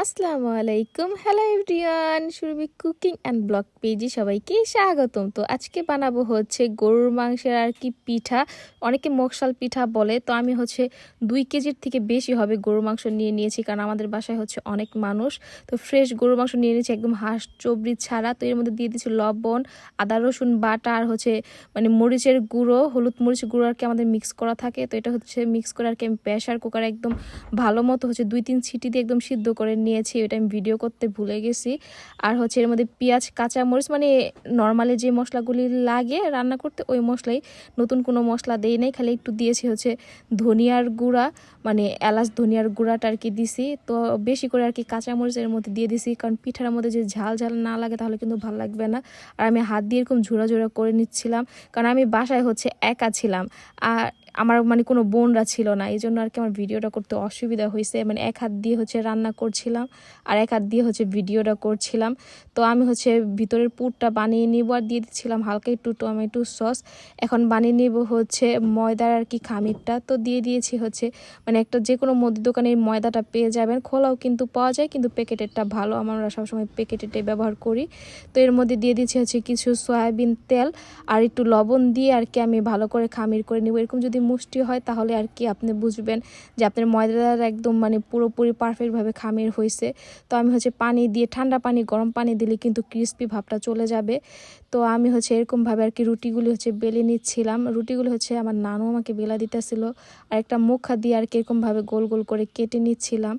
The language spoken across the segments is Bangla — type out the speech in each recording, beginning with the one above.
আসসালামু আলাইকুম, hello everyone, Surabhi cooking and blog পেজে সবাইকে স্বাগতম। তো আজকে বানাবো হচ্ছে গরুর মাংসের আর কি পিঠা, অনেকে মকশাল পিঠা বলে। তো আমি হচ্ছে 2 কেজির থেকে বেশি হবে গরুর মাংস নিয়ে নিয়েছি, কারণ আমাদের বাসায় হচ্ছে অনেক মানুষ। তো ফ্রেশ গরুর মাংস নিয়ে নিয়েছি, একদম হাঁস চবড়ি ছাড়া। তো এর মধ্যে দিয়ে দিচ্ছি লবণ, আদা রসুন বাটা আর হচ্ছে মরিচের গুঁড়ো, হলুদ মরিচের গুঁড়ো আর কি আমাদের মিক্স করা থাকে। তো এটা হচ্ছে মিক্স করে আর কি আমি প্রেসার কুকারে একদম ভালো মতো হচ্ছে 2-3 সিটি দিয়ে একদম সিদ্ধ করে নিয়েছি। এটা আমি ভিডিও করতে ভুলে গেছি। আর হচ্ছে এর মধ্যে পেঁয়াজ, কাঁচামরিচ, নর্মালি যে মশলাগুলি লাগে রান্না করতে ওই মশলাই, নতুন কোনো মশলা দেই নাই। খালি একটু দিয়েছি হচ্ছে ধনিয়ার গুঁড়া, এলাচ ধনিয়ার গুঁড়াটা আর কি দিছি। তো বেশি করে আর কি কাঁচামরিচ এর মধ্যে দিয়ে দিছি, কারণ পিঠার মধ্যে যে ঝাল ঝাল না লাগে তাহলে কিন্তু ভালো লাগবে না। আর আমি হাত দিয়ে এরকম ঝুরা ঝুরা করে নিচ্ছিলাম, কারণ আমি বাসায় হচ্ছে একা ছিলাম আর আমার কোনো বোনরা ছিল না। এই জন্য আর কি আমার ভিডিওটা করতে অসুবিধা হয়েছে। এক হাত দিয়ে হচ্ছে রান্না করছিলাম আর এক হাত দিয়ে হচ্ছে ভিডিওটা করছিলাম। তো আমি হচ্ছে ভিতরের পুরটা বানিয়ে নিব আর দিয়ে দিচ্ছিলাম হালকা একটু টমেটো সস। এখন বানিয়ে নিব হচ্ছে ময়দার আর কি খামিরটা। তো দিয়ে দিয়েছি হচ্ছে একটা যে কোনো মুদির দোকানে এই ময়দাটা পেয়ে যাবেন, খোলাও কিন্তু পাওয়া যায়, কিন্তু প্যাকেটেরটা ভালো, আমরা সবসময় প্যাকেটেরটাই ব্যবহার করি। তো এর মধ্যে দিয়ে দিচ্ছি হচ্ছে কিছু সয়াবিন তেল আর একটু লবণ দিয়ে আর কি আমি ভালো করে খামির করে নিব। এরকম যদি মুষ্টি হয় তাহলে আর কি আপনি বুঝবেন যে আপনার ময়দাটা একদম পুরোপুরি পারফেক্টভাবে খামির হয়েছে। তো আমি হচ্ছে পানি দিয়ে, ঠান্ডা পানি গরম পানি দিলে কিন্তু ক্রিস্পি ভাবটা চলে যাবে। তো আমি হচ্ছে এরকমভাবে আর কি রুটিগুলি হচ্ছে বেলে নিচ্ছিলাম। রুটিগুলো হচ্ছে আমার নানু আমাকে বেলা দিতেছিল, আর একটা মুখা দিয়ে আর কি এরকমভাবে গোল গোল করে কেটে নিচ্ছিলাম।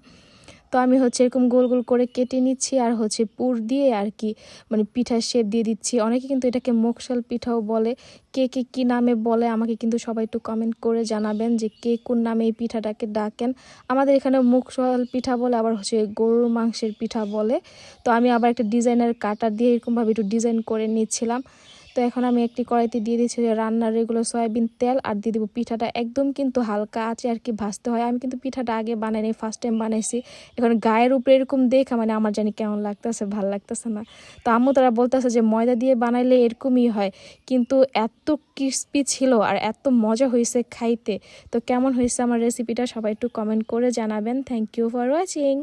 তো আমি হচ্ছে এরকম গোল গোল করে কেটে নিচ্ছি আর হচ্ছে পুর দিয়ে আর কি পিঠার শেপ দিয়ে দিচ্ছি। অনেকে কিন্তু এটাকে মকশাল পিঠাও বলে। কে কে কী নামে বলে আমাকে কিন্তু সবাই একটু কমেন্ট করে জানাবেন যে কে কোন নামে এই পিঠাটাকে ডাকেন। আমাদের এখানে মকশাল পিঠা বলে, আবার হচ্ছে গরুর মাংসের পিঠা বলে। তো আমি আবার একটা ডিজাইনের কাটার দিয়ে এরকমভাবে একটু ডিজাইন করে নিচ্ছিলাম। তো এখন আমি একটি কড়াইতে দিয়ে দিচ্ছি রান্নার রেগুলার সয়াবিন তেল, আর দিয়ে দেবো পিঠাটা। একদম কিন্তু হালকা আছে আর কি ভাজতে হয়। আমি কিন্তু পিঠাটা আগে বানাইনি, ফার্স্ট টাইম বানাইছি। এখন গায়ের উপরে এরকম দেখা আমার জানি কেমন লাগতেছে, ভাল লাগতেছে না। তো আম্মু তারা বলতেছে যে ময়দা দিয়ে বানাইলে এরকমই হয়, কিন্তু এত ক্রিস্পি ছিল আর এত মজা হয়েছে খাইতে। তো কেমন হয়েছে আমার রেসিপিটা সবাই একটু কমেন্ট করে জানাবেন। Thank you for watching.